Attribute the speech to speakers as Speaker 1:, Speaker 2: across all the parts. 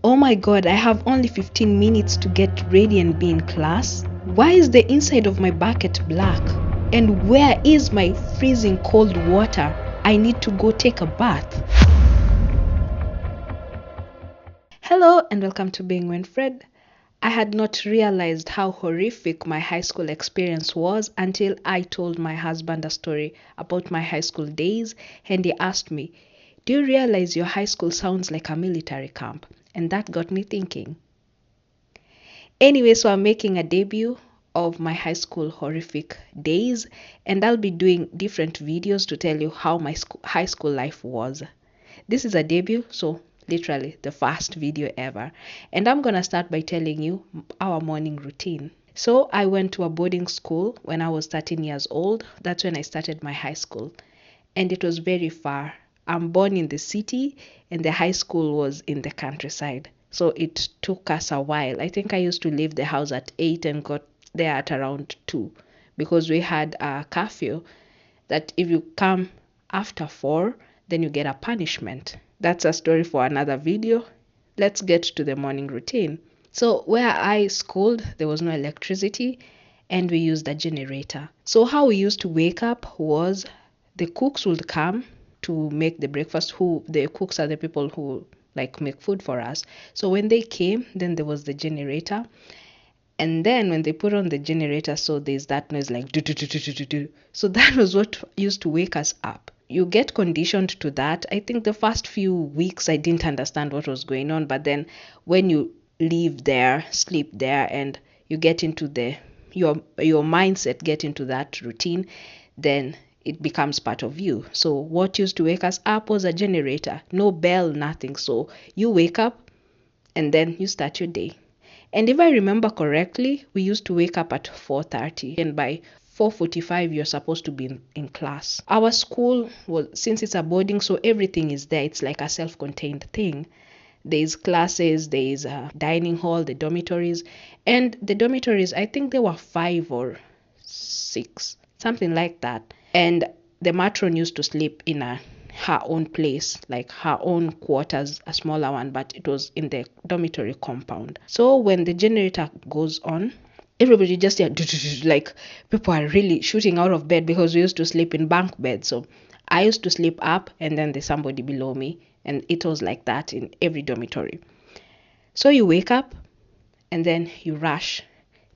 Speaker 1: Oh my god, I have only 15 minutes to get ready and be in class. Why is the inside of my bucket black? And where is my freezing cold water? I need to go take a bath. Hello and welcome to Being Winfred. I had not realized how horrific my high school experience was until I told my husband a story about my high school days, and he asked me, "Do you realize your high school sounds like a military camp?" And that got me thinking. Anyway, so I'm making a debut of my high school horrific days, and I'll be doing different videos to tell you how my high school life was. This is a debut, so literally the first video ever. And I'm gonna start by telling you our morning routine. So I went to a boarding school when I was 13 years old. That's when I started my high school. And it was very far. I'm born in the city and the high school was in the countryside. So it took us a while. I think I used to leave the house at 8 and got there at around 2 because we had a curfew that if you come after 4, then you get a punishment. That's a story for another video. Let's get to the morning routine. So where I schooled, there was no electricity and we used a generator. So how we used to wake up was the cooks would come to make the breakfast. Who the cooks are the people who like make food for us. So when they came, then there was the generator. And then when they put on the generator, so there's that noise like do do do do do do do. So that was what used to wake us up. You get conditioned to that. I think the first few weeks I didn't understand what was going on, but then when you live there, sleep there, and you get into your mindset get into that routine, then it becomes part of you. So what used to wake us up was a generator, no bell, nothing. So you wake up and then you start your day. And if I remember correctly, we used to wake up at 4:30 and by 4:45 you're supposed to be in class. Our school was, since it's a boarding, so everything is there. It's like a self-contained thing. There's classes, there's a dining hall, the dormitories. And the dormitories, I think there were 5 or 6, something like that. And the matron used to sleep in her own place, like her own quarters, a smaller one, but it was in the dormitory compound. So when the generator goes on, everybody just hear like people are really shooting out of bed because we used to sleep in bunk beds. So I used to sleep up and then there's somebody below me, and it was like that in every dormitory. So you wake up and then you rush,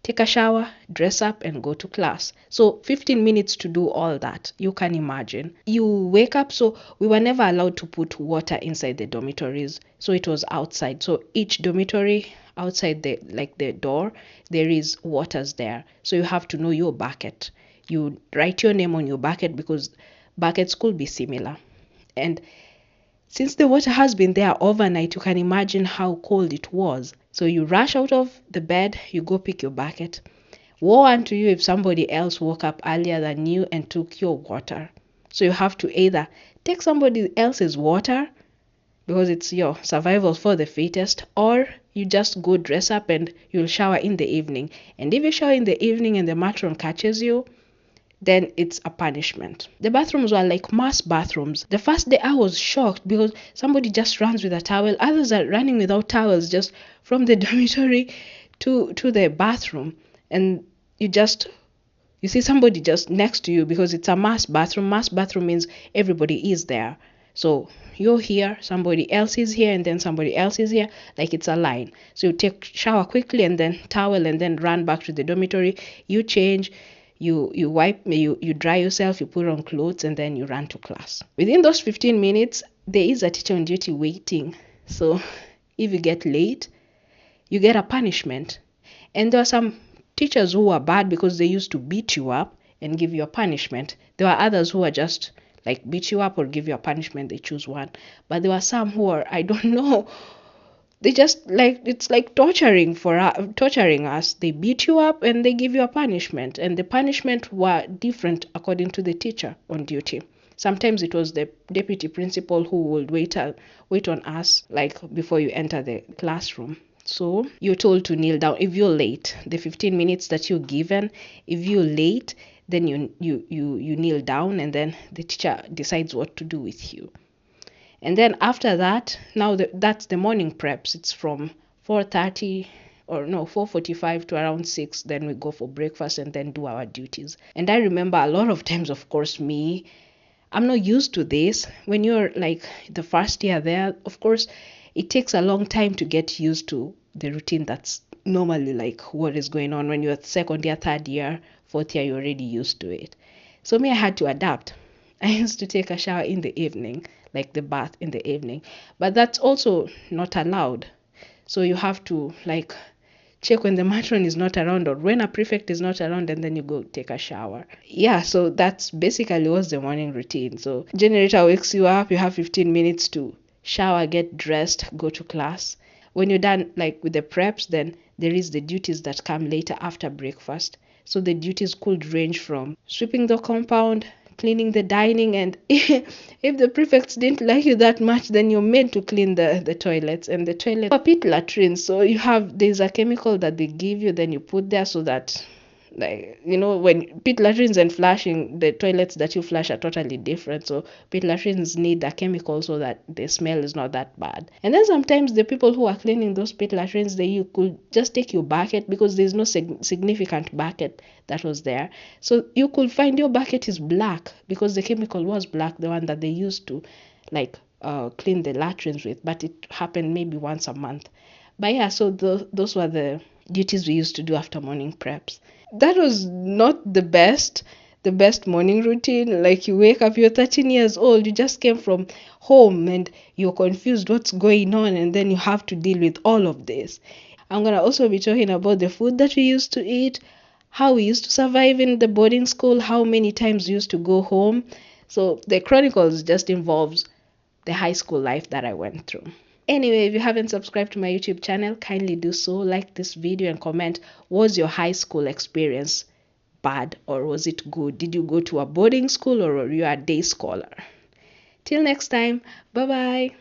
Speaker 1: take a shower, dress up, and go to class. So 15 minutes to do all that. You can imagine. You wake up, so we were never allowed to put water inside the dormitories. So it was outside. So each dormitory outside the door, there is waters there. So you have to know your bucket. You write your name on your bucket because buckets could be similar. And since the water has been there overnight, you can imagine how cold it was. So you rush out of the bed, you go pick your bucket. Woe unto you if somebody else woke up earlier than you and took your water. So you have to either take somebody else's water because it's your survival for the fittest, or you just go dress up and you'll shower in the evening. And if you shower in the evening and the matron catches you, then it's a punishment. The bathrooms were like mass bathrooms. The first day I was shocked because somebody just runs with a towel. Others are running without towels just from the dormitory to the bathroom. And you see somebody just next to you because it's a mass bathroom. Mass bathroom means everybody is there. So you're here, somebody else is here, and then somebody else is here, like it's a line. So you take shower quickly and then towel and then run back to the dormitory. You change, you wipe, you dry yourself, you put on clothes, and then you run to class. Within those 15 minutes, there is a teacher on duty waiting. So if you get late, you get a punishment. And there are some teachers who are bad because they used to beat you up and give you a punishment. There are others who are just like beat you up or give you a punishment, they choose one. But there were some who are, I don't know, they just like, it's like torturing us. They beat you up and they give you a punishment, and the punishment were different according to the teacher on duty. Sometimes it was the deputy principal who would wait on us, like before you enter the classroom. So you're told to kneel down if you're late. The 15 minutes that you're given, if you're late, then you kneel down, and then the teacher decides what to do with you. And then after that, now that's the morning preps. It's from 4:30 or no 4:45 to around 6. Then we go for breakfast and then do our duties. And I remember a lot of times, of course, I'm not used to this. When you're like the first year there, of course, it takes a long time to get used to the routine that's normally like what is going on. When you're second year, third year, fourth year, you're already used to it. So I had to adapt. I used to take a shower in the evening, like the bath in the evening, but that's also not allowed. So you have to like check when the matron is not around or when a prefect is not around, and then you go take a shower. Yeah, so that's basically what's the morning routine. So generator wakes you up, you have 15 minutes to shower, get dressed, go to class. When you're done like with the preps, then there is the duties that come later after breakfast. So the duties could range from sweeping the compound, cleaning the dining, and if the prefects didn't like you that much, then you're made to clean the toilets. And the toilets are pit latrines, so there's a chemical that they give you, then you put there so that, like, when pit latrines and flushing, the toilets that you flush are totally different. So pit latrines need a chemical so that the smell is not that bad. And then sometimes the people who are cleaning those pit latrines, you could just take your bucket, because there's no significant bucket that was there. So you could find your bucket is black because the chemical was black, the one that they used to like clean the latrines with, but it happened maybe once a month. But yeah, so those were the duties we used to do after morning preps. That was not the best morning routine. Like, you wake up, you're 13 years old, you just came from home and you're confused what's going on, and then you have to deal with all of this. I'm gonna also be talking about the food that we used to eat, how we used to survive in the boarding school, how many times we used to go home. So the chronicles just involves the high school life that I went through. Anyway, if you haven't subscribed to my YouTube channel, kindly do so. Like this video and comment, was your high school experience bad or was it good? Did you go to a boarding school or were you a day scholar? Till next time, bye bye.